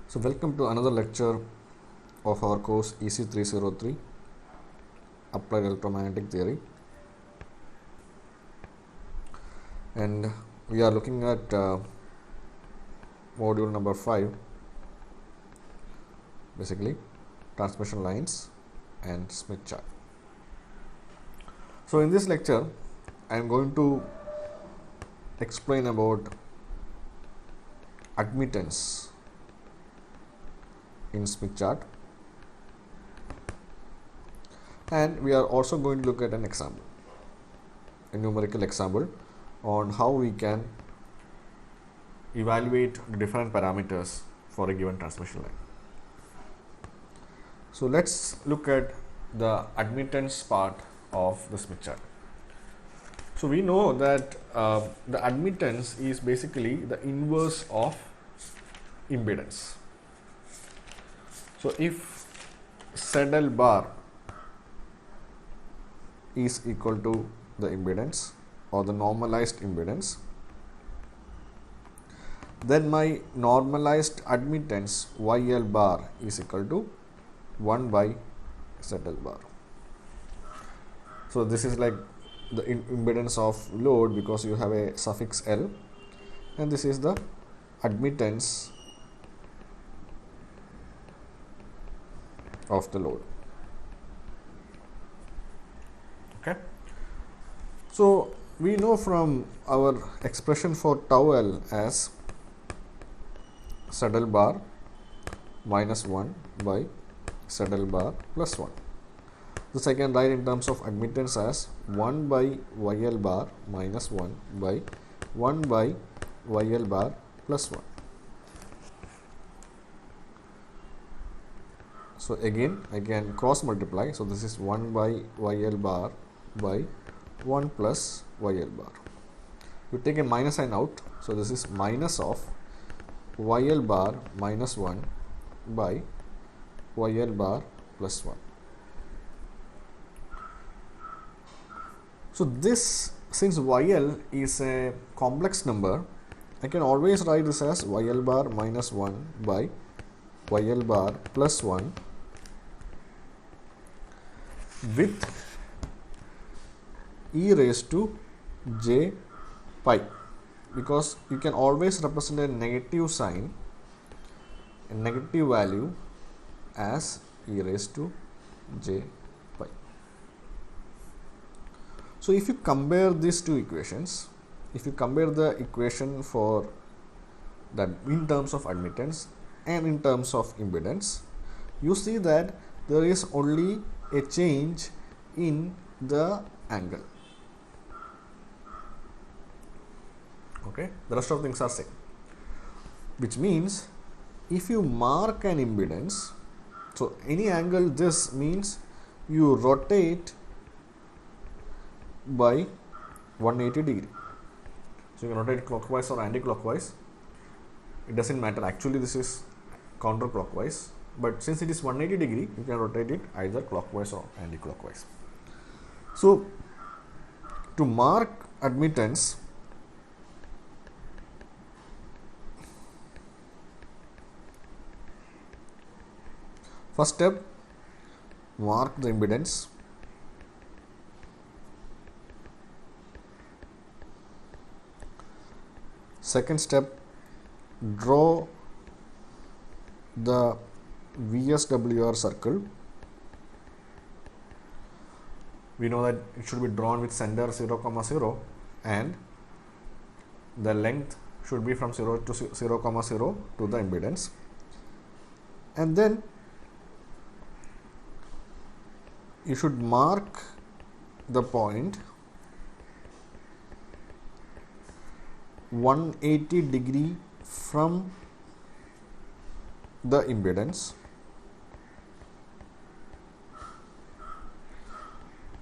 So welcome to another lecture of our course EC303 Applied Electromagnetic Theory, and we are looking at module number 5, basically transmission lines and Smith chart. So in this lecture I am going to explain about admittance in Smith chart, and we are also going to look at an example, a numerical example on how we can evaluate the different parameters for a given transmission line. So let's look at the admittance part of the Smith chart. So we know that the admittance is basically the inverse of impedance. So if ZL bar is equal to the impedance or the normalized impedance, then my normalized admittance YL bar is equal to 1 by ZL bar. So this is like the impedance of load because you have a suffix L, and this is the admittance of the load. Okay. So we know from our expression for tau L as ZL bar minus 1 by ZL bar plus 1. This I can write in terms of admittance as 1 by YL bar minus 1 by 1 by YL bar plus 1. So again I can cross multiply. So this is 1 by YL bar by 1 plus YL bar. You take a minus sign out. So this is minus of YL bar minus 1 by YL bar plus 1. So this, since YL is a complex number, I can always write this as YL bar minus 1 by YL bar plus 1 with e raised to j pi, because you can always represent a negative sign, a negative value, as e raised to j pi. So if you compare these two equations, if you compare the equation for that in terms of admittance and in terms of impedance, you see that there is only a change in the angle. Okay, the rest of things are same, which means if you mark an impedance, so any angle, this means you rotate by 180 degree. So you can rotate clockwise or anti-clockwise, it doesn't matter. Actually this is counterclockwise, but since it is 180 degree, you can rotate it either clockwise or anti-clockwise. So to mark admittance, first step, mark the impedance. Second step, draw the VSWR circle. We know that it should be drawn with center 0, 0, and the length should be from 0 to 0, 0 to the impedance. And then you should mark the point 180 degree from the impedance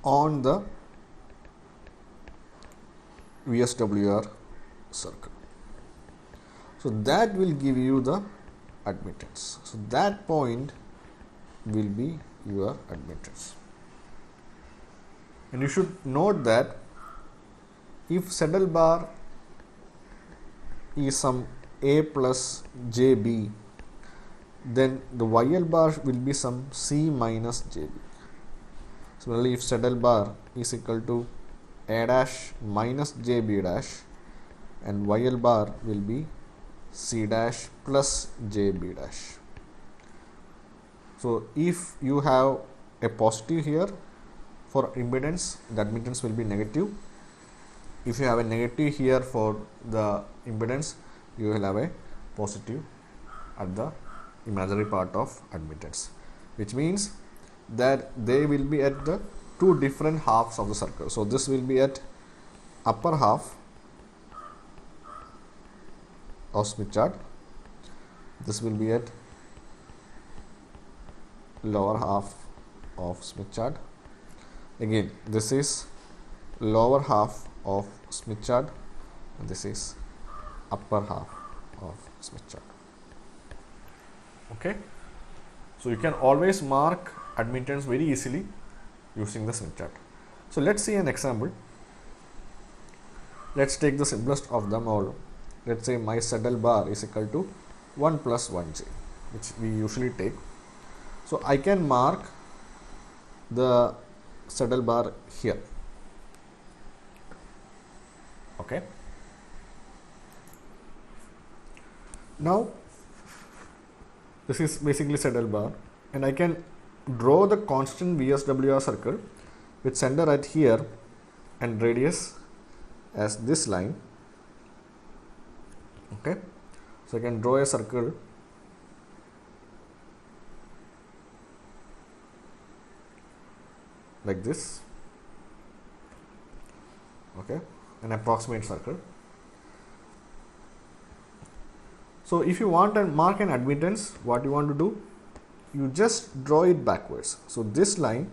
on the VSWR circle. So that will give you the admittance. So that point will be your admittance. And you should note that if ZL bar is some A plus JB, then the YL bar will be some C minus JB. Similarly, if ZL bar is equal to A dash minus JB dash, and YL bar will be C dash plus JB dash. So if you have a positive here for impedance, the admittance will be negative. If you have a negative here for the impedance, you will have a positive at the imaginary part of admittance, which means that they will be at the two different halves of the circle. So this will be at upper half of Smith chart, this will be at lower half of Smith chart. Again, this is lower half of Smith chart, and this is upper half of Smith chart. Okay, so you can always mark admittance very easily using the Smith chart. So let's see an example. Let's take the simplest of them all. Let's say my ZL bar is equal to 1 plus 1j, which we usually take. So I can mark the ZL bar here. Okay. Now this is basically ZL bar, and I can draw the constant VSWR circle with center at here and radius as this line. Okay, so I can draw a circle like this. Okay, an approximate circle. So if you want to mark an admittance, what you want to do, you just draw it backwards. So this line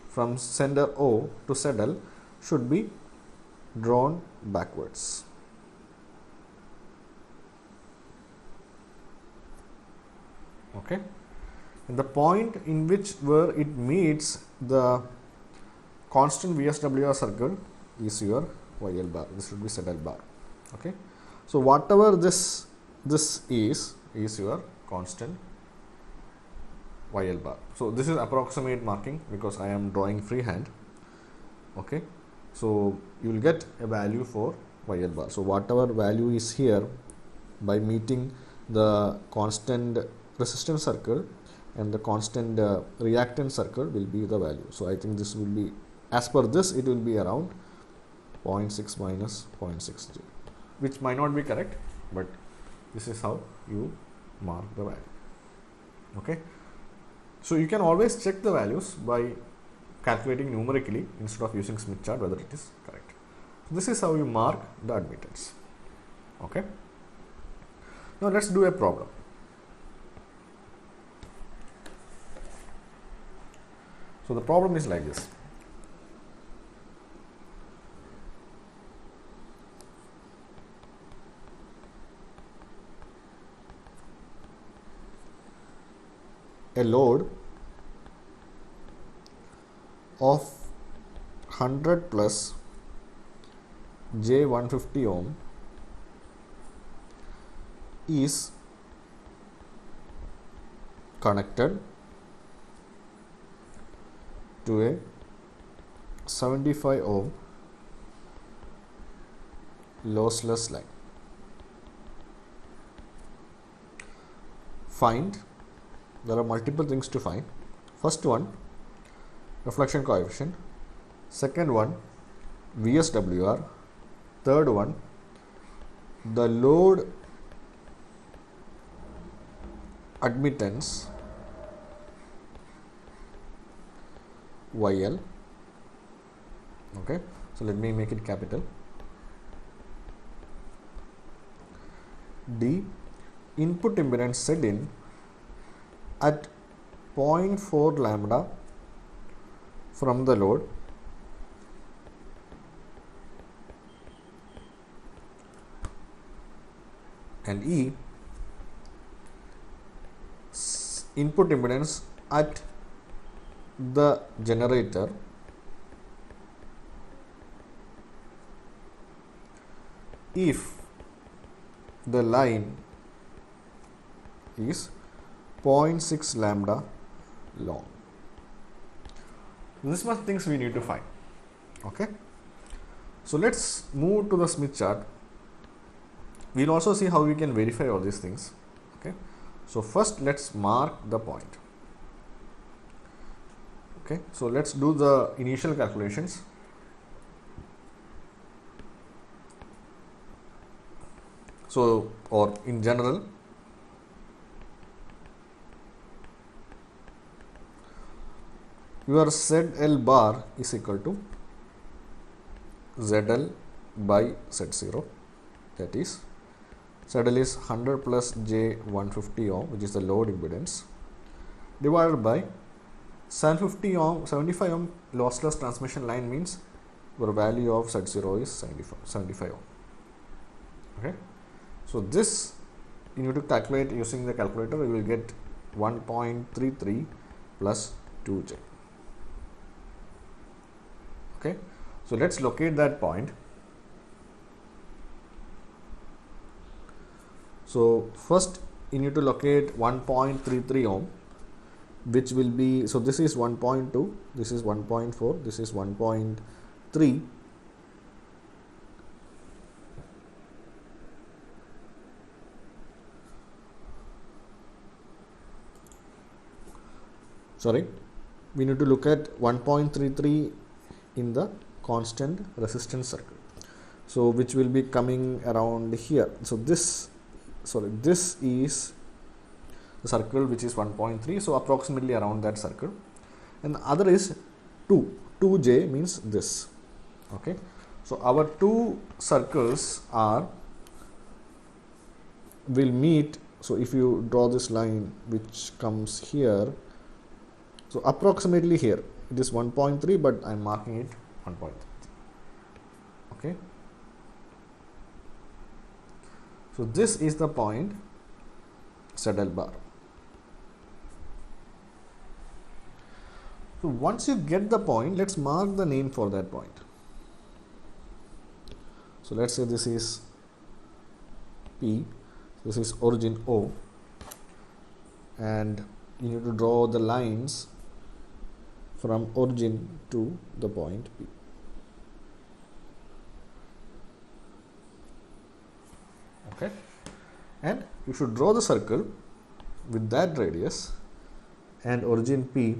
from center O to ZL should be drawn backwards. Okay, and the point in which where it meets the constant VSWR circle is your YL bar. This should be ZL bar. Okay, so whatever this is your constant YL bar. So this is approximate marking because I am drawing freehand. Okay, so you will get a value for YL bar. So whatever value is here, by meeting the constant resistance circle and the constant reactance circle will be the value. So I think this will be, as per this, it will be around 0.6 minus 0.6j, which might not be correct, but this is how you mark the value. Okay, so you can always check the values by calculating numerically instead of using Smith chart whether it is correct. So this is how you mark the admittance. Okay, now let's do a problem. So the problem is like this. A load of 100 plus J150 ohm is connected to a 75 ohm lossless line. Find, there are multiple things to find. First one, reflection coefficient. Second one, VSWR. Third one, the load admittance YL. Okay, so let me make it capital. D, input impedance set in at 0.4 lambda from the load and E, input impedance at the generator if the line is 0.6 lambda long. This much things we need to find. Okay, so let's move to the Smith chart. We'll also see how we can verify all these things. Okay, so first let's mark the point. Okay, so let's do the initial calculations. So, or in general, your ZL bar is equal to ZL by Z0, that is ZL is 100 plus J150 ohm, which is the load impedance, divided by 750 ohm, 75 ohm lossless transmission line, means your value of Z0 is 75 ohm. Okay, so this you need to calculate using the calculator. You will get 1.33 plus 2J. Okay, so let's locate that point. So first you need to locate 1.33 ohm, which will be, so this is 1.2, this is 1.4, this is 1.3. Sorry, we need to look at 1.33 in the constant resistance circle, so which will be coming around here. So this is the circle which is 1.3, so approximately around that circle, and the other is 2J means this. Okay, so our two circles will meet. So if you draw this line which comes here, so approximately here it is 1.3, but I am marking it 1.3. Okay, so this is the point ZL bar. So once you get the point, let's mark the name for that point. So let's say this is P, this is origin O, and you need to draw the lines from origin to the point P. Okay, and you should draw the circle with that radius and origin P.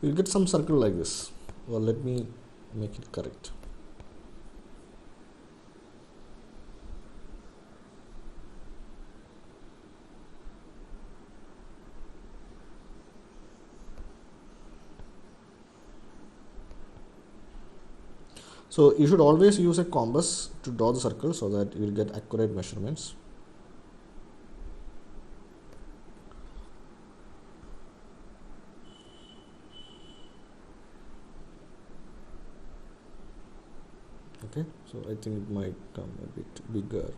You get some circle like this. Well, let me make it correct. So you should always use a compass to draw the circle so that you will get accurate measurements. Okay, so I think it might come a bit bigger.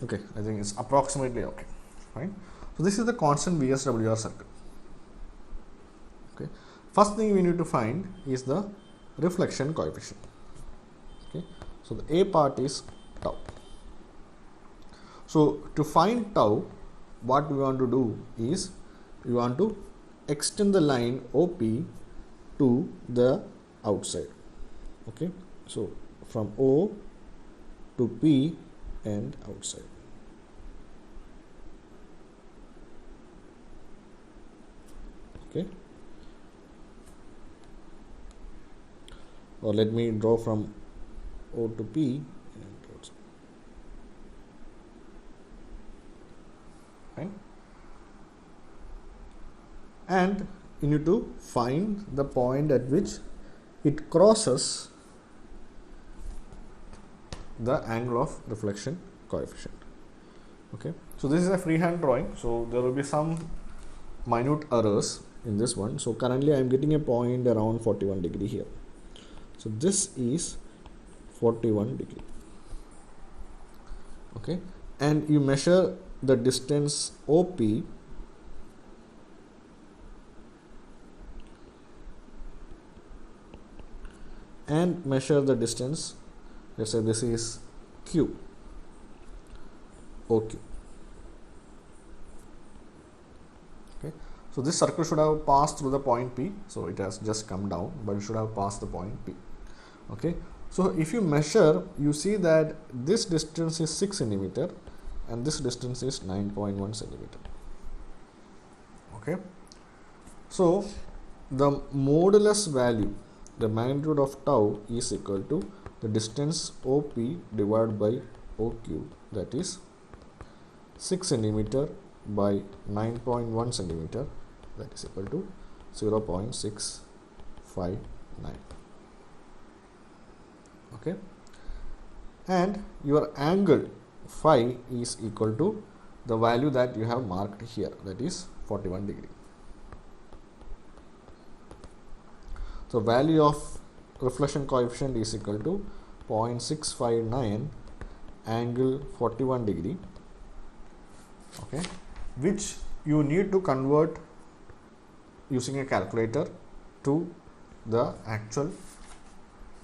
Okay, I think it's approximately okay. Fine. So this is the constant VSWR circle. Okay, first thing we need to find is the reflection coefficient. Okay, so the A part is tau. So to find tau, what we want to do is we want to extend the line OP to the outside. Okay, so from O to P and outside. Okay, or let me draw from O to P, right? And you need to find the point at which it crosses the angle of reflection coefficient. Okay, so this is a freehand drawing, so there will be some minute errors in this one. So currently I am getting a point around 41 degree here. So this is 41 degree. Okay, and you measure the distance OP and measure the distance, let's say this is Q, OQ. Okay, so this circle should have passed through the point P, so it has just come down, but it should have passed the point P. Okay, so if you measure, you see that this distance is 6 centimeter and this distance is 9.1 centimeter. Okay, so the modulus value, the magnitude of tau, is equal to the distance OP divided by OQ, that is 6 centimeter by 9.1 centimeter, that is equal to 0.659. Okay, and your angle phi is equal to the value that you have marked here, that is 41 degree. So value of reflection coefficient is equal to 0.659 angle 41 degree. Okay, which you need to convert using a calculator to the actual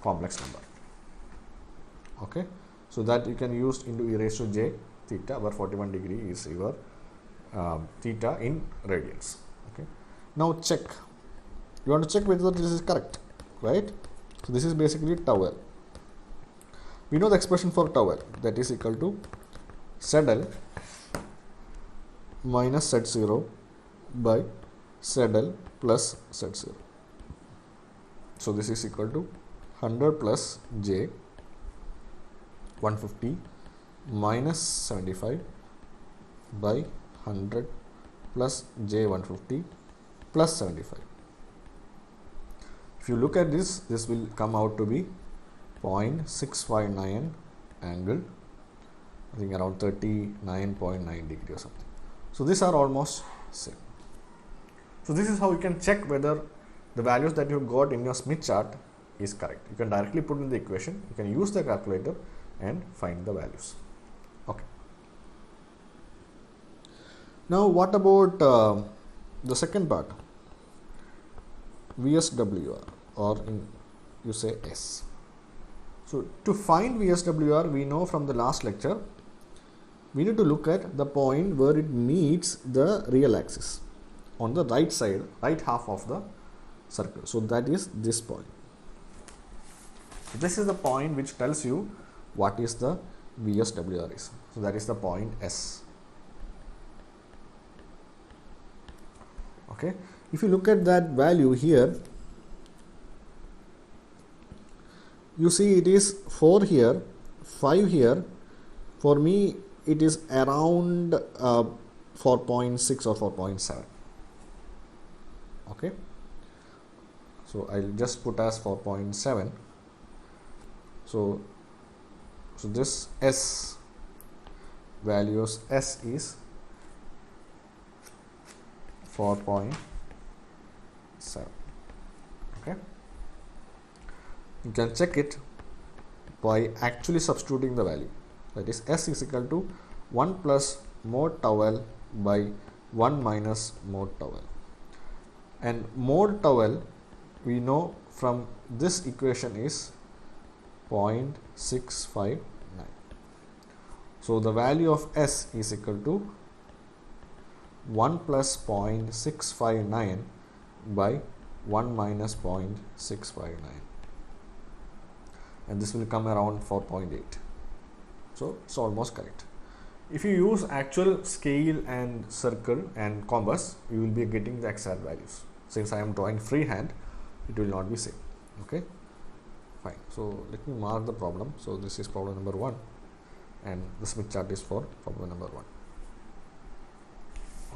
complex number. Okay, so that you can use into e raised to j theta, where 41 degree is your theta in radians. Okay, now check. You want to check whether this is correct, right? So this is basically tau L. We know the expression for tau L, that is equal to ZL minus Z0 by ZL plus Z0. So this is equal to 100 plus j 150 minus 75 by 100 plus j 150 plus 75. If you look at this, this will come out to be 0.659 angle, I think around 39.9 degree or something. So these are almost same. So this is how you can check whether the values that you got in your Smith chart is correct. You can directly put in the equation, you can use the calculator and find the values. Okay. Now what about the second part, VSWR, or you say S. So to find VSWR, we know from the last lecture, we need to look at the point where it meets the real axis on the right side, right half of the circle. So that is this point. This is the point which tells you what is the VSWR is. So that is the point S. Okay. If you look at that value here, you see it is 4 here, 5 here. For me, it is around 4.6 or 4.7. Okay. So I'll just put as 4.7. So this S values, S is 4.7. Okay, you can check it by actually substituting the value, that is S is equal to 1 plus mod tau L by 1 minus mod tau L, and mod tau L we know from this equation is 0.659. So the value of S is equal to 1 plus 0.659 by 1 minus 0.659, and this will come around 4.8. So it's almost correct. If you use actual scale and circle and compass, you will be getting the exact values. Since I am drawing freehand, it will not be same. Okay. Fine. So let me mark the problem. So this is problem number 1, and the Smith chart is for problem number 1.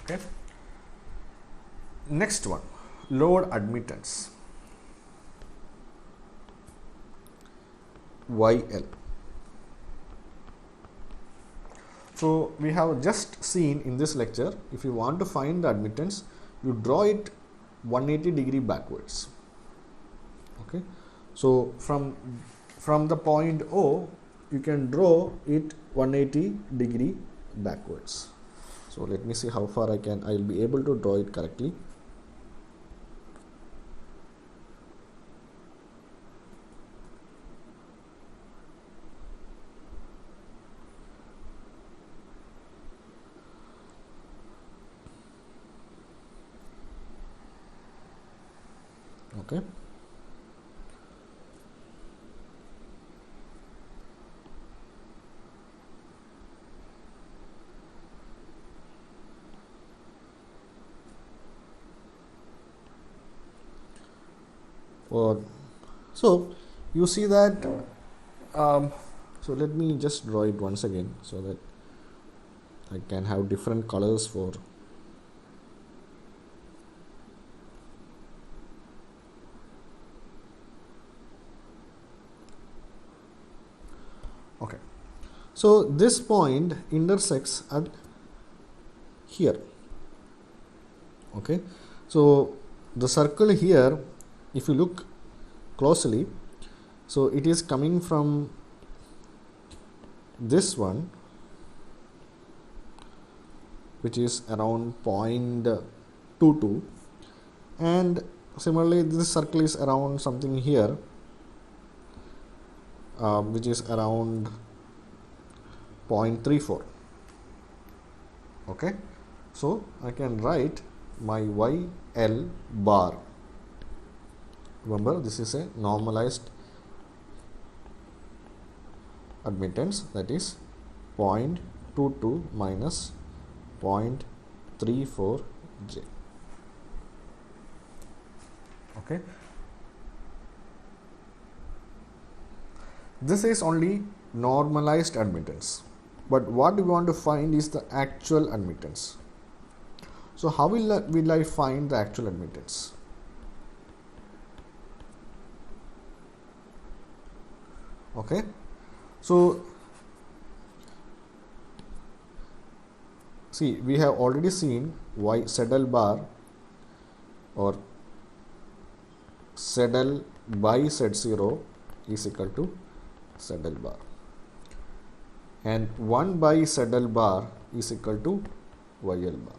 Okay. Next one, load admittance YL. So we have just seen in this lecture, if you want to find the admittance, you draw it 180 degree backwards. Okay. So from the point O, you can draw it 180 degree backwards. So let me see how far I will be able to draw it correctly. Okay. So you see that, so let me just draw it once again so that I can have different colors for okay. So this point intersects at here. Okay. So the circle here, if you look closely, so it is coming from this one, which is around 0.22, and similarly this circle is around something here, which is around 0.34. Okay. So I can write my YL bar. Remember, this is a normalized admittance, that is 0.22 minus 0.34J. Okay. This is only normalized admittance, but what we want to find is the actual admittance. So how will I find the actual admittance? Okay. So see, we have already seen Y ZL bar or ZL by Z0 is equal to ZL bar, and 1 by ZL bar is equal to YL bar.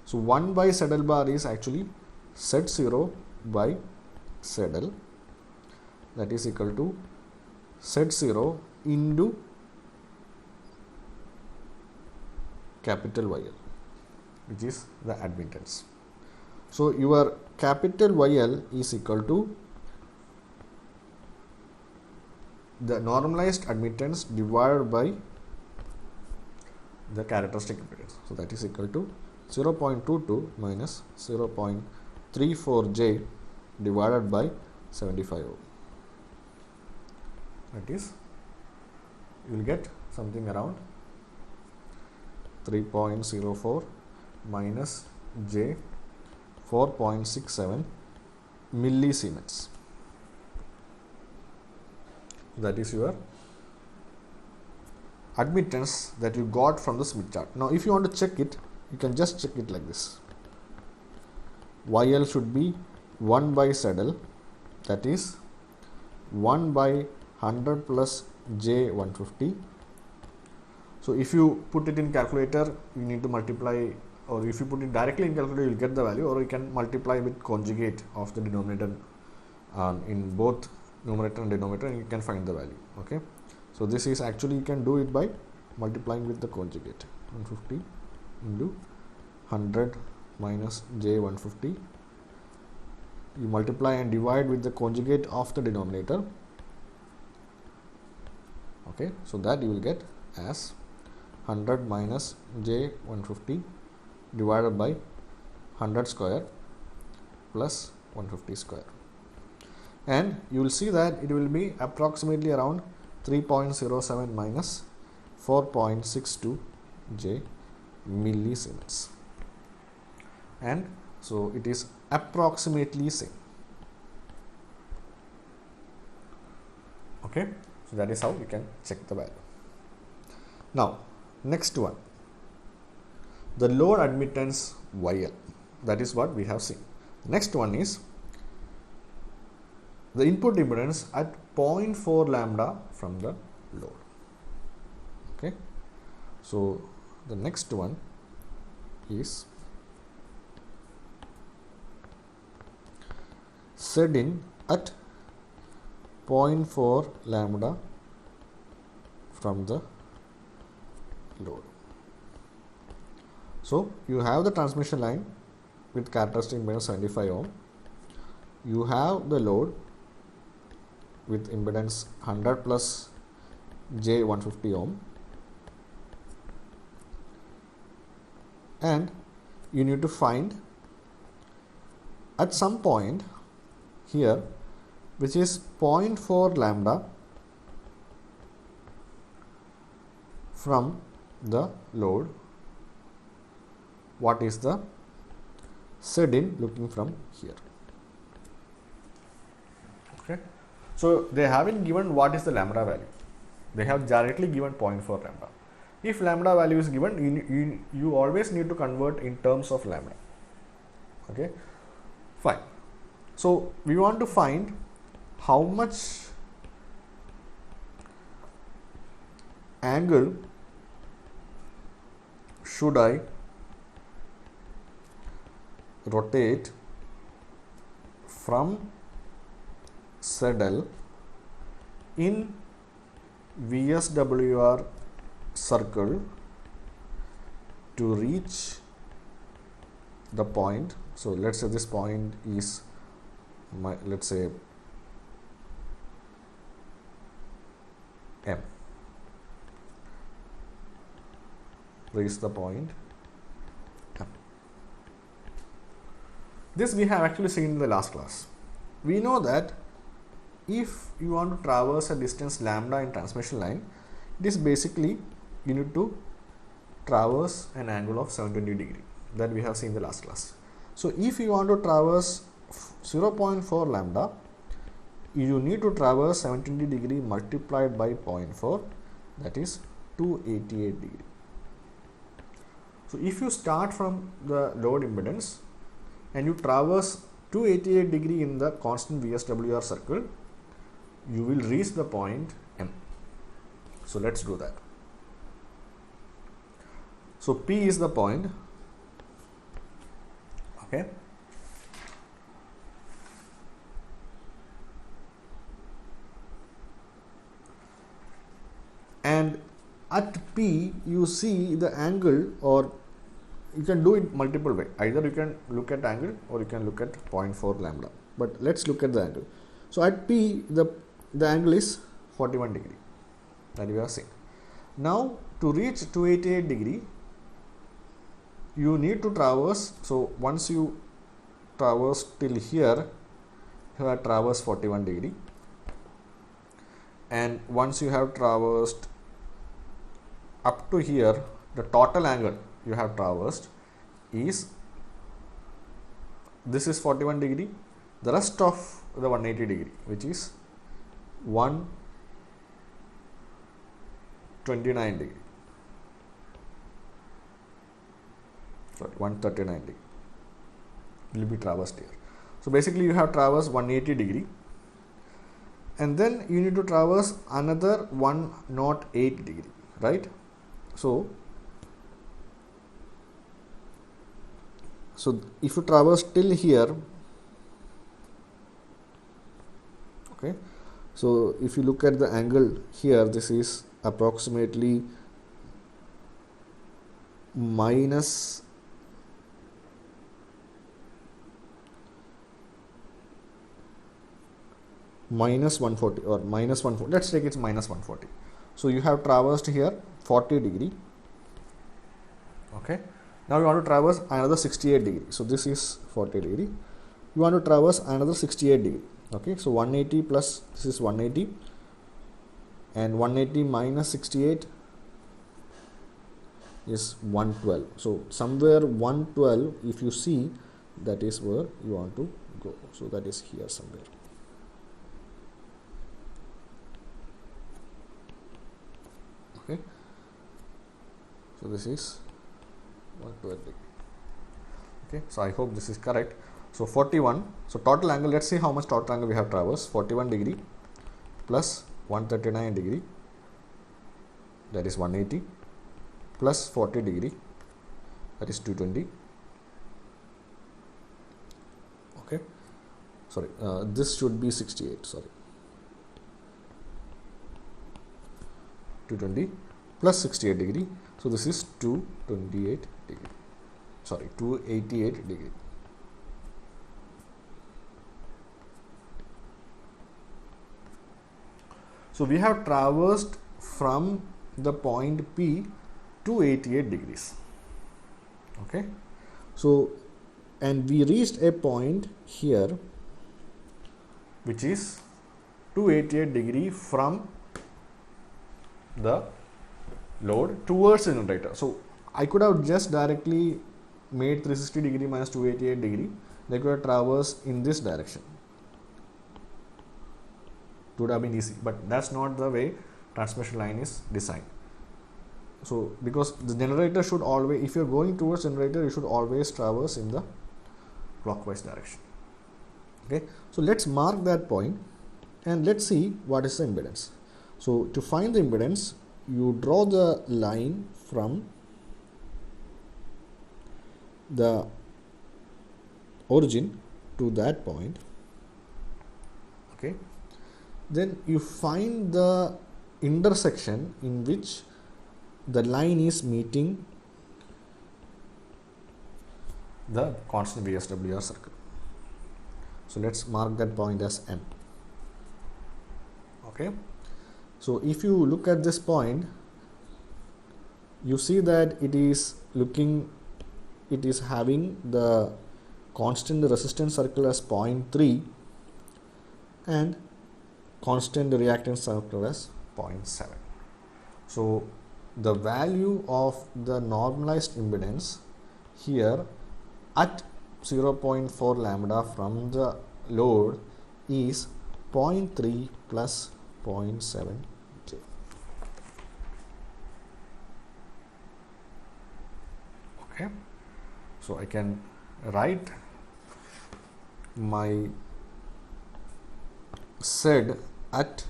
So 1 by ZL bar is actually Z0 by ZL, that is equal to Z0 into capital YL, which is the admittance. So your capital YL is equal to the normalized admittance divided by the characteristic impedance. So that is equal to 0.22 minus 0.34J divided by 75 ohm. That is, you will get something around 3.04 minus J 4.67 millisiemens. That is your admittance that you got from the Smith chart. Now if you want to check it, you can just check it like this. YL should be 1 by ZL, that is 1 by 100 plus J 150. So if you put it in calculator, you need to multiply, or if you put it directly in calculator, you will get the value, or you can multiply with conjugate of the denominator in both numerator and denominator, and you can find the value. Okay. So this is actually, you can do it by multiplying with the conjugate. 150 into 100 minus J 150. You multiply and divide with the conjugate of the denominator. Okay, so that you will get as 100 minus J 150 divided by 100 square plus 150 square. and you will see that it will be approximately around 3.07 minus 4.62 J millisiemens, and so it is approximately same. Okay, so that is how we can check the value. Now next one, the load admittance YL, that is what we have seen. Next one is the input impedance at 0.4 lambda from the load. Okay, so the next one is Z-in at 0.4 lambda from the load. So you have the transmission line with characteristic impedance 75 ohm. You have the load with impedance 100 plus J 150 ohm, and you need to find at some point here, which is 0.4 lambda from the load, what is the Z-in looking from here. Okay, so they haven't given what is the lambda value, they have directly given 0.4 lambda. If lambda value is given, you always need to convert in terms of lambda. Okay, fine. So we want to find how much angle should I rotate from ZL in VSWR circle to reach the point. So let's say this point is let's say M. Reach the point M. This we have actually seen in the last class. We know that if you want to traverse a distance lambda in transmission line, it is basically you need to traverse an angle of 720 degree, that we have seen in the last class. So if you want to traverse 0.4 lambda, you need to traverse 720 degree multiplied by 0.4, that is 288 degree. So if you start from the load impedance and you traverse 288 degree in the constant VSWR circle, you will reach the point M. So let's do that. So P is the point. Okay, and at P you see the angle, or you can do it multiple way. Either you can look at angle or you can look at 0.4 lambda, but let's look at the angle. So at P the angle is 41 degree, that we are seeing. Now to reach 288 degree you need to traverse, so once you traverse till here, you have traversed 41 degree, and once you have traversed up to here, the total angle you have traversed is, this is 41 degree, the rest of the 180 degree, which is 129 degree, sorry, 139 degree will be traversed here. So basically you have traversed 180 degree, and then you need to traverse another 108 degree, right? So if you traverse till here, okay, so if you look at the angle here, this is approximately minus minus 140 or minus 140, let's take it minus 140. So you have traversed here 40 degree. Okay, now you want to traverse another 68 degree. So this is 40 degree, you want to traverse another 68 degree. Okay, so 180 plus this is 180, and 180 minus 68 is 112. So somewhere 112, if you see, that is where you want to go. So that is here somewhere. Okay, so this is 112 degree. Okay, so I hope this is correct. So 41, so total angle, let's see how much total angle we have traversed. 41 degree plus 139 degree, that is 180, plus 40 degree, that is 220. Okay, sorry, this should be 68, sorry, 220 plus 68 degree, so this is 228 degree, sorry, 288 degree. So we have traversed from the point P to 88 degrees. Okay, so and we reached a point here which is 288 degree from the load towards the generator. So I could have just directly made 360 degree minus 288 degree. They could have traversed in this direction. It would have been easy, but that's not the way transmission line is designed. So because the generator should always, if you're going towards generator, you should always traverse in the clockwise direction. Okay, so let's mark that point and let's see what is the impedance. So to find the impedance, you draw the line from the origin to that point. Okay, then you find the intersection in which the line is meeting the constant VSWR circle. So let's mark that point as M. Okay, so if you look at this point, you see that it is having the constant resistance circle as 0.3 and constant reactance circle as 0.7. So the value of the normalized impedance here at 0.4 lambda from the load is 0.3 plus 0.7 J. Okay, so I can write my Z at,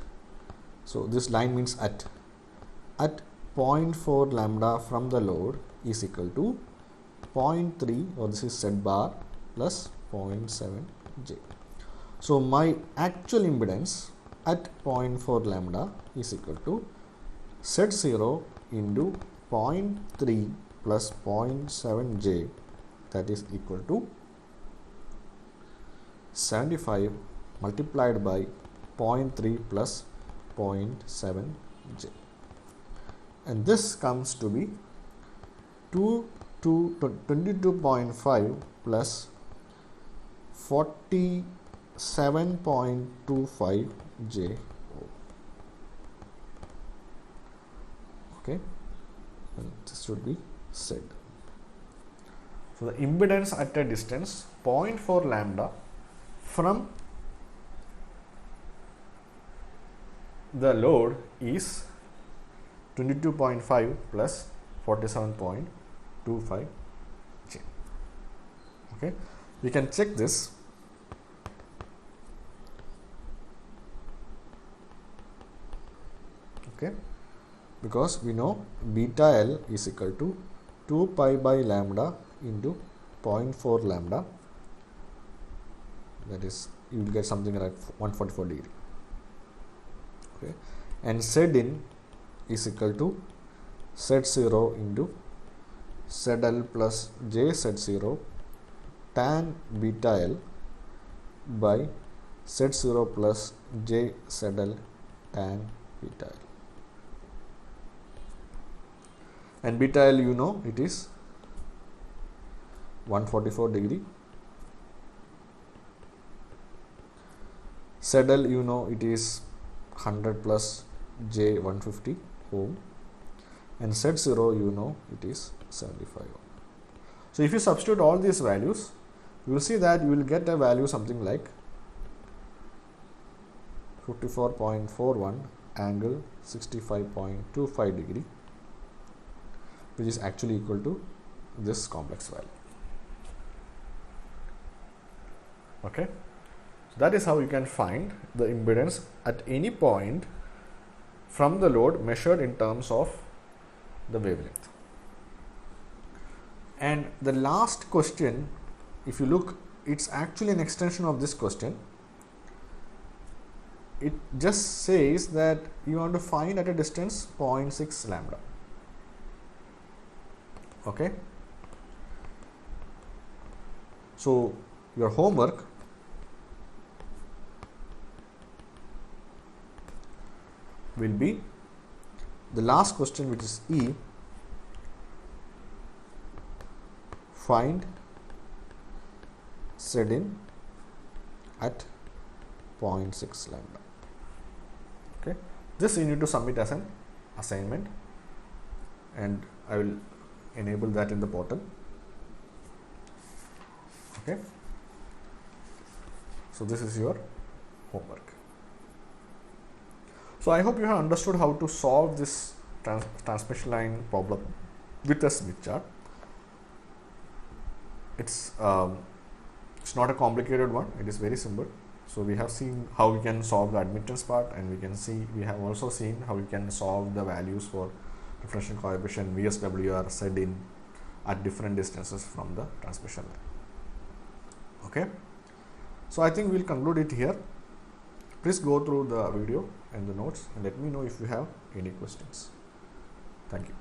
so this line means at 0.4 lambda from the load is equal to 0.3, or this is Z bar, plus 0.7 J. So my actual impedance at 0.4 lambda is equal to Z0 into 0.3 plus 0.7 J, that is equal to 75 multiplied by 0.3 plus 0.7 J, and this comes to be 22.5 plus 47.25 J. Okay, and this should be said. So the impedance at a distance 0.4 lambda from the load is 22.5 plus 47.25 J. Okay, we can check this. Okay, because we know beta L is equal to 2 pi by lambda into 0.4 lambda, that is, you will get something like 144 degree. Okay, and Z in is equal to Z0 into ZL plus J Z0 tan beta L by Z0 plus J ZL tan beta L. And beta L, you know, it is 144 degree. ZL, you know, it is 100 plus J 150 ohm, and Z0, you know, it is 75 ohm. So if you substitute all these values, you will see that you will get a value something like 54.41 angle 65.25 degree, which is actually equal to this complex value. Okay, so that is how you can find the impedance at any point from the load measured in terms of the wavelength. And the last question, if you look, it's actually an extension of this question. It just says that you want to find at a distance 0.6 lambda. Okay, so your homework will be the last question, which is E. Find Zin at 0.6 lambda. Okay, this you need to submit as an assignment, and I will enable that in the portal. Okay, so this is your homework. So I hope you have understood how to solve this transmission line problem with a Smith chart. It's not a complicated one, it is very simple. So we have seen how we can solve the admittance part, and we have also seen how we can solve the values for reflection coefficient, VSWR, Zin at different distances from the transmission line. Okay, so I think we'll conclude it here. Please go through the video and the notes and let me know if you have any questions. Thank you.